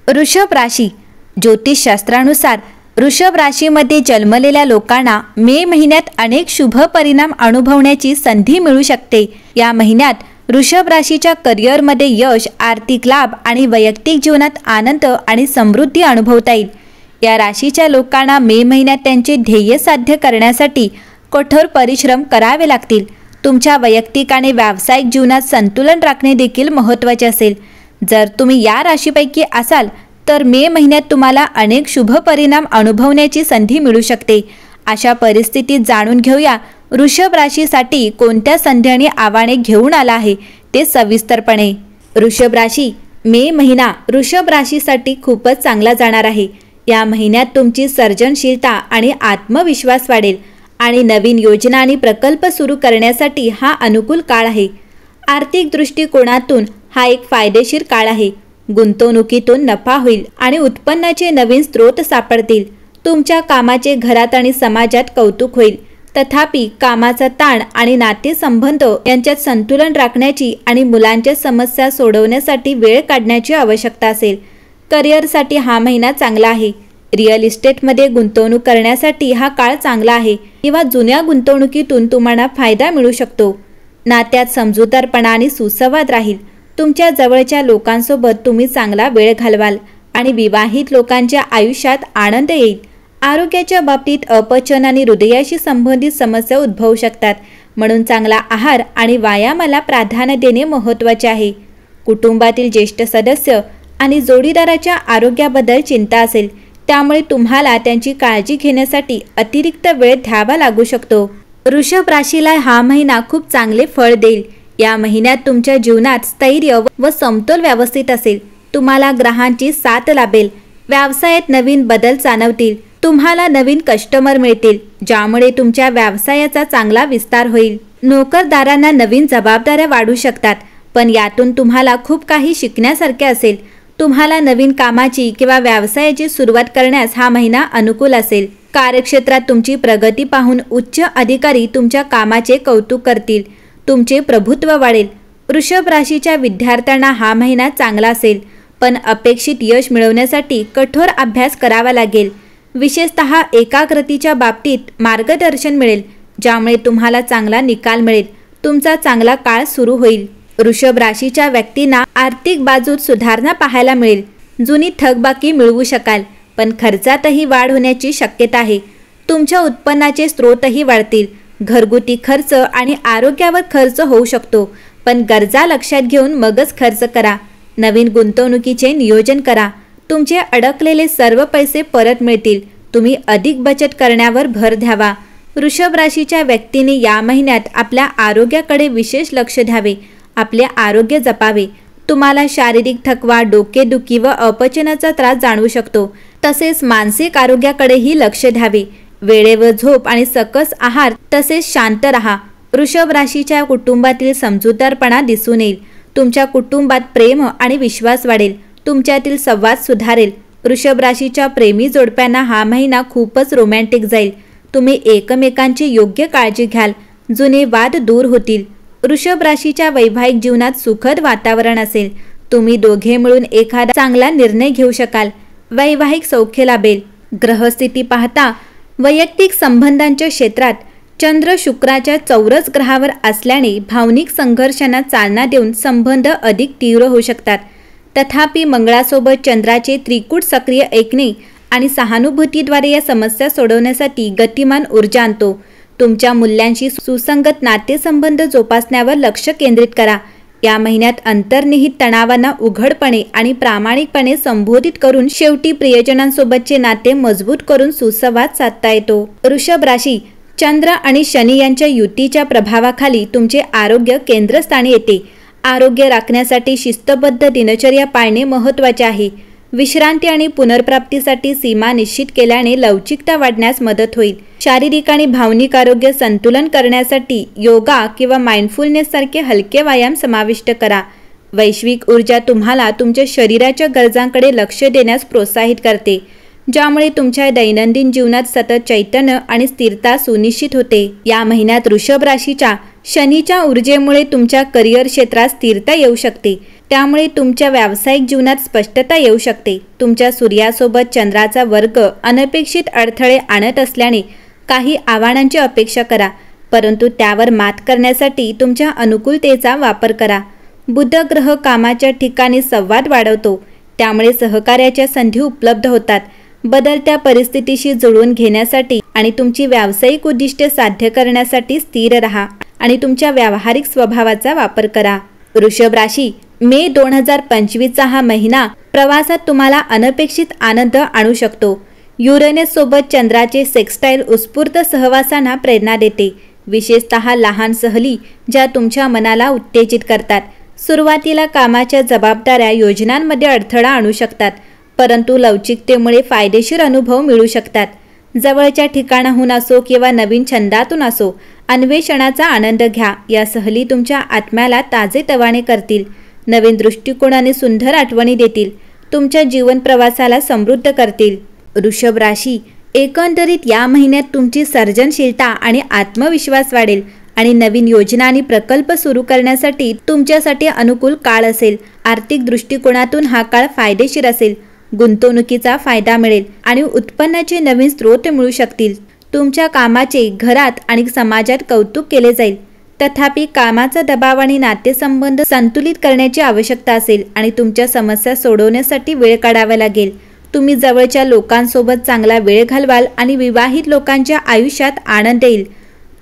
वृषभ राशी. ज्योतिषशास्त्रानुसार वृषभ राशीमध्ये जन्मलेल्या लोकांना मे महिन्यात अनेक शुभ परिणाम अनुभवण्याची संधी मिळू शकते. या महिन्यात वृषभ राशीच्या करिअरमध्ये यश, आर्थिक लाभ आणि वैयक्तिक जीवनात आनंद आणि समृद्धी अनुभवता येईल. या राशीच्या लोकांना मे महिन्यात त्यांचे ध्येय साध्य करण्यासाठी कठोर परिश्रम करावे लागतील. तुमच्या वैयक्तिक आणि व्यावसायिक जीवनात संतुलन राखणे देखील महत्त्वाचे असेल. जर तुम्ही या राशीपैकी असाल तर मे महिन्यात तुम्हाला अनेक शुभ परिणाम अनुभवण्याची संधी मिळू शकते. अशा परिस्थितीत जाणून घेऊया वृषभ राशीसाठी कोणत्या संधी आणि आव्हाने घेऊन आला आहे ते सविस्तरपणे. वृषभ राशी. मे महिना वृषभ राशीसाठी खूपच चांगला जाणार आहे. या महिन्यात तुमची सर्जनशीलता आणि आत्मविश्वास वाढेल आणि नवीन योजना आणि प्रकल्प सुरू करण्यासाठी हा अनुकूल काळ आहे. आर्थिक दृष्टिकोनातून हा एक फायदेशीर काळ आहे. गुंतवणुकीतून नफा होईल आणि उत्पन्नाचे नवीन स्रोत सापडतील. तुमच्या कामाचे घरात आणि समाजात कौतुक होईल. तथापि कामाचा ताण आणि नातेसंबंध यांच्यात संतुलन राखण्याची आणि मुलांच्या समस्या सोडवण्यासाठी वेळ काढण्याची आवश्यकता असेल. करिअरसाठी हा महिना चांगला आहे. रिअल इस्टेटमध्ये गुंतवणूक करण्यासाठी हा काळ चांगला आहे किंवा जुन्या गुंतवणुकीतून तुम्हाला फायदा मिळू शकतो. नात्यात समजूतदारपणा आणि सुसंवाद राहील. तुमच्या जवळच्या लोकांसोबत तुम्ही चांगला वेळ घालवाल आणि विवाहित लोकांच्या आयुष्यात आनंद येईल. आरोग्याच्या बाबतीत अपचन आणि हृदयाशी संबंधित समस्या उद्भवू शकतात, म्हणून चांगला आहार आणि व्यायामाला प्राधान्य देणे महत्त्वाचे आहे. कुटुंबातील ज्येष्ठ सदस्य आणि जोडीदाराच्या आरोग्याबद्दल चिंता असेल, त्यामुळे तुम्हाला त्यांची काळजी घेण्यासाठी अतिरिक्त वेळ द्यावा लागू शकतो. वृषभ राशीला हा महिना खूप चांगले फळ देईल. या महिन्यात तुमच्या जीवनात स्थैर्य व समतोल व्यवस्थित असेल. तुम्हाला ग्रहांची साथ लाभेल. व्यवसायात नवीन बदल जाणवतील. तुम्हाला नवीन कस्टमर मिळतील, ज्यामुळे तुमच्या व्यवसायाचा चांगला विस्तार होईल. नोकरदारांना नवीन जबाबदाऱ्या वाढू शकतात, पण यातून तुम्हाला खूप काही शिकण्यासारखे असेल. तुम्हाला नवीन कामाची किंवा व्यवसायाची सुरुवात करण्यास हा महिना अनुकूल असेल. कार्यक्षेत्रात तुमची प्रगती पाहून उच्च अधिकारी तुमच्या कामाचे कौतुक करतील. तुमचे प्रभुत्व वाढेल. वृषभ राशीच्या विद्यार्थ्यांना हा महिना चांगला असेल, पण अपेक्षित यश मिळवण्यासाठी कठोर अभ्यास करावा लागेल. विशेषतः एकाग्रतेच्या बाबतीत मार्गदर्शन मिळेल, ज्यामुळे तुम्हाला चांगला निकाल मिळेल. तुमचा चांगला काळ सुरू होईल. वृषभ राशीच्या व्यक्तींना आर्थिक बाजूत सुधारणा पाहायला मिळेल. जुनी थकबाकी मिळवू शकाल, पण खर्चातही वाढ होण्याची शक्यता आहे. तुमच्या उत्पन्नाचे स्रोतही वाढतील. घरगुती खर्च आणि आरोग्यावर खर्च होऊ शकतो, पण गरजा लक्षात घेऊन मगच खर्च करा. नवीन गुंतवणुकीचे नियोजन करा. तुमचे अडकलेले सर्व पैसे परत मिळतील. तुम्ही अधिक बचत करण्यावर भर द्यावा. वृषभ राशीच्या व्यक्तींनी या महिन्यात आपल्या आरोग्याकडे विशेष लक्ष द्यावे. आपले आरोग्य जपावे. तुम्हाला शारीरिक थकवा, डोकेदुखी व अपचनाचा त्रास जाणवू शकतो. तसेच मानसिक आरोग्याकडेही लक्ष द्यावे. वेळेवर झोप आणि सकस आहार तसेच शांत रहा. वृषभ राशीच्या कुटुंबातील समजूतदारपणा दिसून येईल. तुमच्या कुटुंबात प्रेम आणि विश्वास वाढेल. तुमच्यातील संवाद सुधारेल. वृषभ राशीच्या प्रेमी जोडप्यांना हा महिना खूपच रोमॅन्टिक जाईल. तुम्ही एकमेकांची योग्य काळजी घ्याल. जुने वाद दूर होतील. वृषभ राशीच्या वैवाहिक जीवनात सुखद वातावरण असेल. तुम्ही दोघे मिळून एखादा चांगला निर्णय घेऊ शकाल. वैवाहिक सौख्य लाभेल. ग्रहस्थिती पाहता वैयक्तिक संबंधांच्या क्षेत्रात चंद्र शुक्राच्या चौरस ग्रहावर असल्याने भावनिक संघर्षांना चालना देऊन संबंध अधिक तीव्र होऊ शकतात. तथापि मंगळासोबत चंद्राचे त्रिकूट सक्रिय ऐकणे आणि सहानुभूतीद्वारे या समस्या सोडवण्यासाठी गतिमान ऊर्जा आणतो. तुमच्या मूल्यांशी सुसंगत नातेसंबंध जोपासण्यावर लक्ष केंद्रित करा. या महिन्यात अंतर्निहित तणावांना उघडपणे आणि प्रामाणिकपणे संबोधित करून शेवटी प्रियजनांसोबतचे नाते मजबूत करून सुसंवाद साधता येतो. वृषभ राशी. चंद्र आणि शनी यांच्या युतीच्या प्रभावाखाली तुमचे आरोग्य केंद्रस्थानी येते. आरोग्य राखण्यासाठी शिस्तबद्ध दिनचर्या पाळणे महत्त्वाचे आहे. विश्रांती आणि पुनर्प्राप्तीसाठी सीमा निश्चित केल्याने लवचिकता वाढण्यास मदत होईल. शारीरिक आणि भावनिक आरोग्य संतुलन करण्यासाठी योगा किंवा माइंडफुलनेस सारखे हलके व्यायाम समाविष्ट करा. वैश्विक ऊर्जा तुम्हाला तुमच्या शरीराच्या गरजांकडे लक्ष देण्यास प्रोत्साहित करते. ज्यामुळे तुमच्या दैनंदिन जीवनात सतत चैतन्य आणि स्थिरता सुनिश्चित होते। या महिन्यात वृषभ राशीच्या शनीच्या ऊर्जेमुळे तुमच्या करिअर क्षेत्रात स्थिरता येऊ शकते, त्यामुळे तुमच्या व्यावसायिक जीवनात स्पष्टता येऊ शकते। तुमच्या सूर्यासोबत चंद्राचा वर्ग अनपेक्षित अडथळे आणत असल्याने काही आव्हानांची अपेक्षा करा, परंतु त्यावर मात करण्यासाठी तुमच्या अनुकूलतेचा वापर करा। बुध ग्रह कामाच्या ठिकाणी संवाद वाढवतो, त्यामुळे सहकार्याच्या संधी उपलब्ध होतात। बदलत्या परिस्थितीशी जुळवून घेण्यासाठी आणि तुमची व्यावसायिक उद्दिष्टे साध्य करण्यासाठी स्थिर राहा आणि तुमच्या व्यावहारिक स्वभावाचा वापर करा। वृषभ राशी, मे 2025 चा हा महिना प्रवासात तुम्हाला अनपेक्षित आनंद आणू शकतो। युरेनस सोबत चंद्राचे सेक्स्टाईल उत्स्फूर्त सहवासांना प्रेरणा देते, विशेषतः लहान सहली ज्या तुमच्या मनाला उत्तेजित करतात। सुरुवातीला कामाच्या जबाबदाऱ्या योजनांमध्ये अडथळा आणू शकतात, परंतु लवचिकतेमुळे फायदेशीर अनुभव मिळू शकतात। जवळच्या ठिकाणाहून असो किंवा नवीन छंदातून असो, अन्वेषणाचा आनंद घ्या। या सहली तुमच्या आत्म्याला ताजेतवाने करतील, नवीन दृष्टिकोनाने सुंदर आठवणी देतील, तुमच्या जीवन प्रवासाला समृद्ध करतील। वृषभ राशी, एकंदरीत या महिन्यात तुमची सर्जनशीलता आणि आत्मविश्वास वाढेल आणि नवीन योजना आणि प्रकल्प सुरू करण्यासाठी तुमच्यासाठी अनुकूल काळ असेल। आर्थिक दृष्टिकोनातून हा काळ फायदेशीर असेल, गुंतवणुकीचा फायदा मिळेल आणि उत्पन्नाचे नवीन स्रोत मिळू शकतील। तुमच्या कामाचे घरात आणि समाजात कौतुक केले जाईल, तथापि कामाचा दबाव आणि नातेसंबंध संतुलित करण्याची आवश्यकता असेल आणि तुमच्या समस्या सोडवण्यासाठी वेळ काढावा लागेल। तुम्ही जवळच्या लोकांसोबत चांगला वेळ घालवाल आणि विवाहित लोकांच्या आयुष्यात आनंद येईल।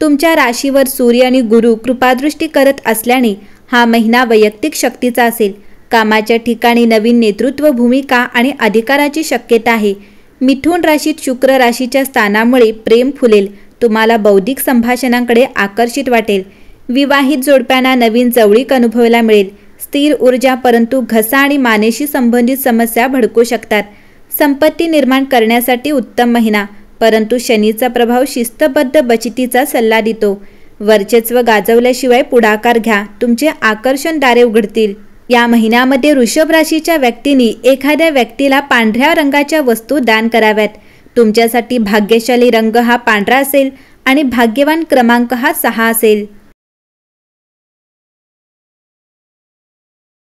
तुमच्या राशीवर सूर्य आणि गुरु कृपादृष्टी करत असल्याने हा महिना वैयक्तिक शक्तीचा असेल। कामाच्या ठिकाणी नवीन नेतृत्व भूमिका आणि अधिकाराची शक्यता आहे। मिथुन राशीत शुक्र राशीच्या स्थानामुळे प्रेम फुलेल, तुम्हाला बौद्धिक संभाषणांकडे आकर्षित वाटेल। विवाहित जोडप्यांना नवीन जवळीक अनुभवायला मिळेल। स्थिर ऊर्जा, परंतु घसा आणि मानेशी संबंधित समस्या भडकू शकतात। संपत्ती निर्माण करण्यासाठी उत्तम महिना, परंतु शनीचा प्रभाव शिस्तबद्ध बचतीचा सल्ला देतो। वर्चस्व गाजवल्याशिवाय पुढाकार घ्या, तुमचे आकर्षण दारे उघडतील। या महिन्यामध्ये वृषभ राशीच्या व्यक्तींनी एखाद्या व्यक्तीला पांढऱ्या रंगाच्या वस्तू दान कराव्यात। तुमच्यासाठी भाग्यशाली रंग हा पांढरा असेल आणि भाग्यवान क्रमांक हा 6 असेल।